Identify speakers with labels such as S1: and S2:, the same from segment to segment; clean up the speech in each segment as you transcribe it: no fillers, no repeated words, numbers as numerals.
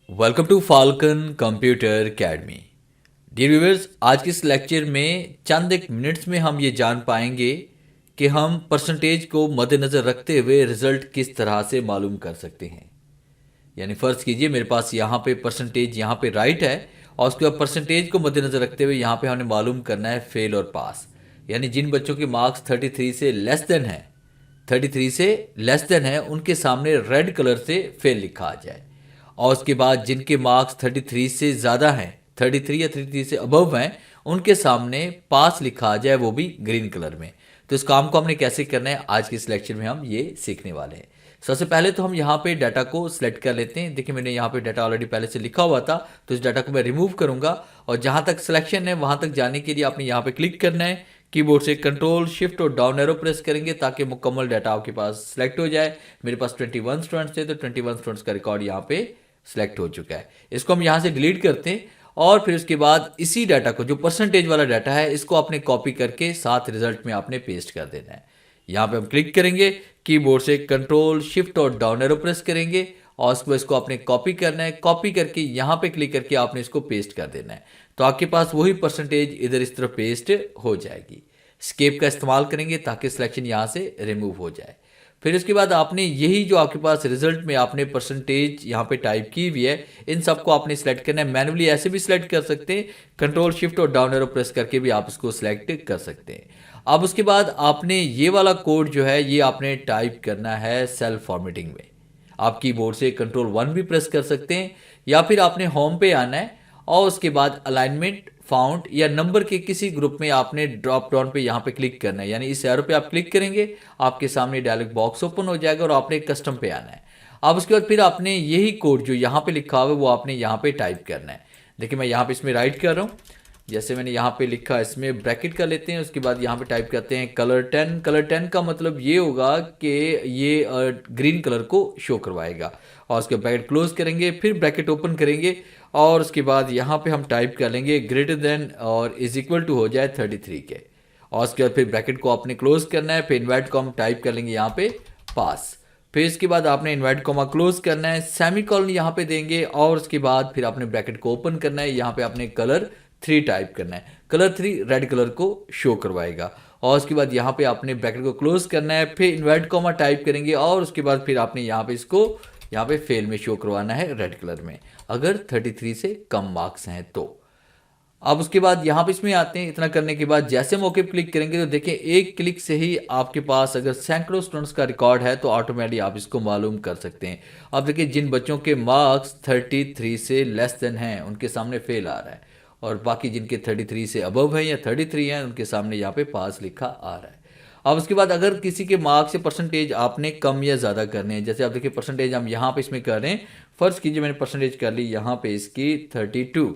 S1: Welcome to Falcon Computer Academy. Dear viewers, आज के इस लेक्चर में चंद एक मिनट्स में हम ये जान पाएंगे कि हम परसेंटेज को मद्देनज़र रखते हुए रिजल्ट किस तरह से मालूम कर सकते हैं। यानी फ़र्ज़ कीजिए मेरे पास यहाँ पे परसेंटेज यहाँ पे राइट है और उसके बाद परसेंटेज को मद्देनज़र रखते हुए यहाँ पे हमने मालूम करना है फेल और पास। यानी जिन बच्चों के मार्क्स 33 से लेस देन है 33 से लेस देन है उनके सामने रेड कलर से फेल लिखा आ जाए, और उसके बाद जिनके मार्क्स 33 से ज़्यादा हैं 33 या 33 से अबव हैं उनके सामने पास लिखा आ जाए, वो भी ग्रीन कलर में। तो इस काम को हमने कैसे करना है आज के इस लेक्चर में हम ये सीखने वाले हैं। सबसे पहले तो हम यहाँ पे डाटा को सिलेक्ट कर लेते हैं। देखिए मैंने यहाँ पे डाटा ऑलरेडी पहले से लिखा हुआ था, तो इस डाटा को मैं रिमूव करूँगा और जहाँ तक सिलेक्शन है वहाँ तक जाने के लिए आपने यहाँ पे क्लिक करना है। कीबोर्ड से कंट्रोल शिफ्ट और डाउन एरो प्रेस करेंगे ताकि मुकम्मल डाटा आपके पास सिलेक्ट हो जाए। मेरे पास 21 स्टूडेंट्स थे तो 21 स्टूडेंट्स का रिकॉर्ड यहाँ पे सिलेक्ट हो चुका है। इसको हम यहाँ से डिलीट करते हैं और फिर उसके बाद इसी डाटा को जो परसेंटेज वाला डाटा है इसको आपने कॉपी करके साथ रिजल्ट में आपने पेस्ट कर देना है। यहाँ पे हम क्लिक करेंगे, कीबोर्ड से कंट्रोल शिफ्ट और डाउन एरो प्रेस करेंगे और उसको इसको आपने कॉपी करना है। कॉपी करके यहाँ पे क्लिक करके आपने इसको पेस्ट कर देना है, तो आपके पास वही परसेंटेज इधर इस तरफ पेस्ट हो जाएगी। स्केप का इस्तेमाल करेंगे ताकि सिलेक्शन यहाँ से रिमूव हो जाए। फिर उसके बाद आपने यही जो आपके पास रिजल्ट में आपने परसेंटेज यहाँ पे टाइप की हुई है इन सबको आपने सेलेक्ट करना है। मैनुअली ऐसे भी सिलेक्ट कर सकते हैं, कंट्रोल शिफ्ट और डाउन एरो प्रेस करके भी आप इसको सिलेक्ट कर सकते हैं। अब उसके बाद आपने ये वाला कोड जो है ये आपने टाइप करना है सेल फॉर्मेटिंग में। आप कीबोर्ड से कंट्रोल 1 भी प्रेस कर सकते हैं या फिर आपने होम पे आना है और उसके बाद अलाइनमेंट फाउंड या नंबर के किसी ग्रुप में आपने ड्रॉप डाउन पे यहाँ पे क्लिक करना है। यानी इस एरो पे आप क्लिक करेंगे आपके सामने डायलॉग बॉक्स ओपन हो जाएगा और आपने कस्टम पे आना है। अब उसके बाद फिर आपने यही कोड जो यहाँ पे लिखा हुआ है वो आपने यहाँ पे टाइप करना है। देखिए मैं यहाँ पे इसमें राइट कर रहा हूँ, जैसे मैंने यहाँ पे लिखा इसमें ब्रैकेट कर लेते हैं। उसके बाद यहाँ पे टाइप करते हैं कलर 10। कलर 10 का मतलब ये होगा कि ये ग्रीन कलर को शो करवाएगा और उसके ब्रैकेट क्लोज करेंगे, फिर ब्रैकेट ओपन करेंगे और उसके बाद यहाँ पे हम टाइप कर लेंगे ग्रेटर देन और इज इक्वल टू हो जाए 33 के, और उसके बाद फिर ब्रैकेट को आपने क्लोज करना है। फिर इन्वर्ट को हम टाइप कर लेंगे यहाँ पे पास। फिर इसके बाद आपने इन्वर्ट कॉमा क्लोज करना है, सेमी कॉलन यहाँ पे देंगे और उसके बाद फिर आपने ब्रैकेट को ओपन करना है। यहाँ पे आपने कलर 3 टाइप करना है, कलर 3 रेड कलर को शो करवाएगा और उसके बाद यहाँ पे आपने ब्रैकेट को क्लोज करना है। फिर इन्वर्ट कॉमा टाइप करेंगे और उसके बाद फिर आपने यहाँ पे इसको यहाँ पे फेल में शो करवाना है रेड कलर में, अगर 33 से कम मार्क्स हैं तो। अब उसके बाद यहाँ पे इसमें आते हैं। इतना करने के बाद जैसे हम ओके क्लिक करेंगे तो देखिए एक क्लिक से ही आपके पास अगर सैकड़ों स्टूडेंट्स का रिकॉर्ड है तो ऑटोमेटिकली आप इसको मालूम कर सकते हैं। अब देखिए जिन बच्चों के मार्क्स 33 से लेस देन हैं उनके सामने फेल आ रहा है और बाकी जिनके 33 से अबव हैं या 33 हैं उनके सामने यहाँ पे पास लिखा आ रहा है। अब उसके बाद अगर किसी के मार्क्स से परसेंटेज आपने कम या ज़्यादा करने हैं, जैसे आप देखिए परसेंटेज हम यहाँ पे इसमें कर रहे हैं। फर्स्ट कीजिए मैंने परसेंटेज कर ली यहाँ पे इसकी 32।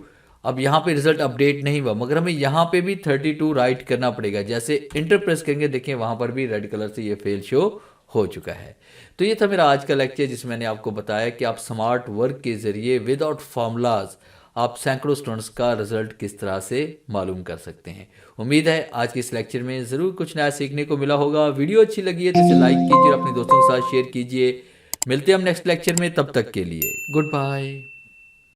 S1: अब यहाँ पे रिजल्ट अपडेट नहीं हुआ मगर हमें यहाँ पे भी 32 राइट करना पड़ेगा। जैसे इंटर प्रेस करेंगे देखिए वहाँ पर भी रेड कलर से ये फेल शो हो चुका है। तो ये था मेरा आज का लेक्चर जिसमें मैंने आपको बताया कि आप स्मार्ट वर्क के ज़रिए विदाउट फार्मूलाज आप सैकड़ों स्टूडेंट्स का रिजल्ट किस तरह से मालूम कर सकते हैं। उम्मीद है आज के इस लेक्चर में ज़रूर कुछ नया सीखने को मिला होगा। वीडियो अच्छी लगी है तो इसे लाइक कीजिए और अपने दोस्तों के साथ शेयर कीजिए। मिलते हैं हम नेक्स्ट लेक्चर में, तब तक के लिए गुड बाय।